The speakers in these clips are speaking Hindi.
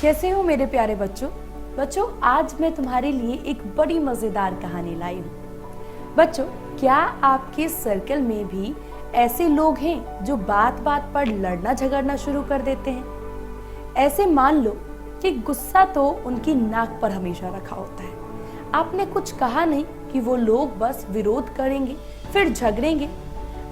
कैसे हो मेरे प्यारे बच्चों। बच्चों, आज मैं तुम्हारे लिए एक बड़ी मजेदार कहानी लाई हूँ। बच्चों, क्या आपके सर्कल में भी ऐसे लोग हैं जो बात बात पर लड़ना झगड़ना शुरू कर देते हैं? ऐसे मान लो कि गुस्सा तो उनकी नाक पर हमेशा रखा होता है। आपने कुछ कहा नहीं कि वो लोग बस विरोध करेंगे, फिर झगड़ेंगे।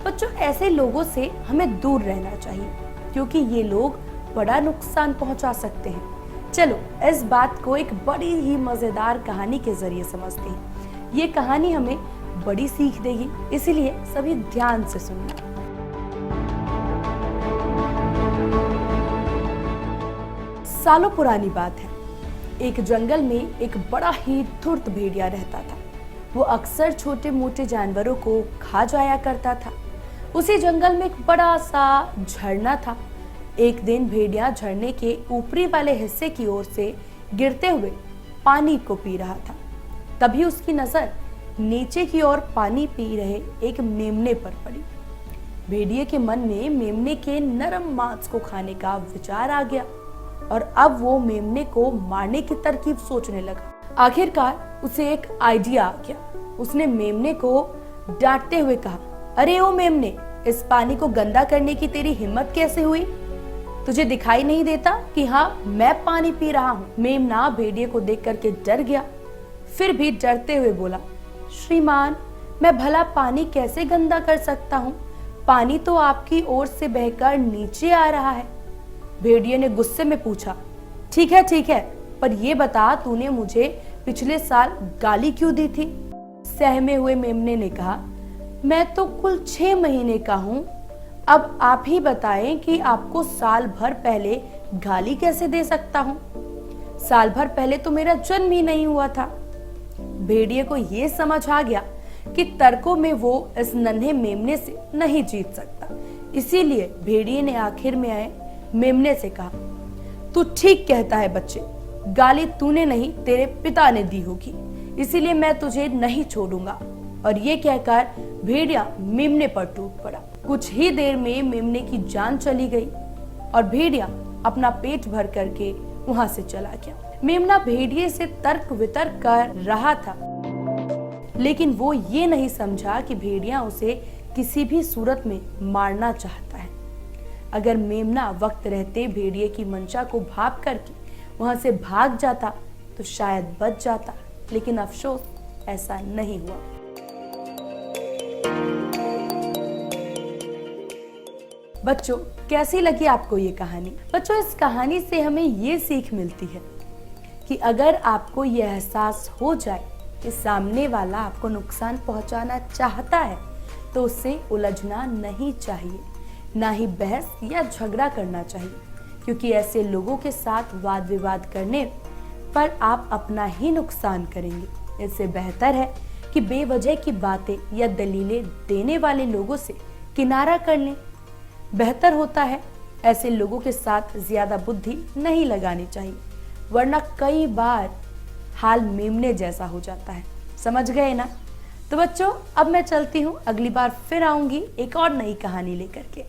बच्चों, ऐसे लोगों से हमें दूर रहना चाहिए क्योंकि ये लोग बड़ा नुकसान पहुंचा सकते हैं। चलो इस बात को एक बड़ी ही मजेदार कहानी के जरिए समझते हैं। ये कहानी हमें बड़ी सीख देगी, इसलिए सभी ध्यान से सुनना। सालों पुरानी बात है। एक जंगल में एक बड़ा ही धूर्त भेड़िया रहता था। वो अक्सर छोटे मोटे जानवरों को खा जाया करता था। उसी जंगल में एक बड़ा सा झरना था। एक दिन भेड़िया झरने के ऊपरी वाले हिस्से की ओर से गिरते हुए पानी को पी रहा था। तभी उसकी नजर नीचे की ओर पानी पी रहे एक मेमने पर पड़ी। भेड़िए के मन में मेमने के नरम मांस को खाने का विचार आ गया और अब वो मेमने को मारने की तरकीब सोचने लगा। आखिरकार उसे एक आइडिया आ गया। उसने मेमने को डांटते हुए कहा, अरे ओ मेमने, इस पानी को गंदा करने की तेरी हिम्मत कैसे हुई? तुझे दिखाई नहीं देता कि हाँ, मैं पानी पी रहा हूँ? मेमना भेड़िए को देख करके डर गया, फिर भी डरते हुए बोला, श्रीमान, मैं भला पानी कैसे गंदा कर सकता हूँ? पानी तो आपकी ओर से बहकर नीचे आ रहा है। भेड़िए ने गुस्से में पूछा, ठीक है, पर ये बता, तूने मुझे पिछले साल गाली क्यों दी थी? सहमे हुए मेमने ने कहा, मैं तो कुल 6 महीने का हूँ। अब आप ही बताएं कि आपको साल भर पहले गाली कैसे दे सकता हूँ? साल भर पहले तो मेरा जन्म ही नहीं हुआ था। भेड़िए को यह समझ आ गया कि तर्कों में वो इस नन्हे मेमने से नहीं जीत सकता। इसीलिए भेड़िए ने आखिर में आए मेमने से कहा, तू ठीक कहता है बच्चे, गाली तूने नहीं तेरे पिता ने दी होगी, इसीलिए मैं तुझे नहीं छोड़ूंगा। और ये कहकर भेड़िया मेमने पर टूट पड़ा। कुछ ही देर में मेमने की जान चली गई और भेड़िया अपना पेट भर करके वहां से चला गया। मेमना भेड़िए से तर्क वितर्क कर रहा था, लेकिन वो ये नहीं समझा कि भेड़िया उसे किसी भी सूरत में मारना चाहता है। अगर मेमना वक्त रहते भेड़िए की मंशा को भाप करके वहां से भाग जाता तो शायद बच जाता, लेकिन अफसोस ऐसा नहीं हुआ। बच्चों, कैसी लगी आपको ये कहानी? बच्चों, इस कहानी से हमें ये सीख मिलती है कि अगर आपको ये एहसास हो जाए कि सामने वाला आपको नुकसान पहुंचाना चाहता है तो उससे उलझना नहीं चाहिए, ना ही बहस या झगड़ा करना चाहिए, क्योंकि ऐसे लोगों के साथ वाद विवाद करने पर आप अपना ही नुकसान करेंगे। इससे बेहतर है कि बेवजह की बातें या दलीलें देने वाले लोगों से किनारा कर लें। बेहतर होता है ऐसे लोगों के साथ ज्यादा बुद्धि नहीं लगानी चाहिए, वरना कई बार हाल मेमने जैसा हो जाता है। समझ गए ना? तो बच्चों, अब मैं चलती हूँ, अगली बार फिर आऊंगी एक और नई कहानी लेकर के।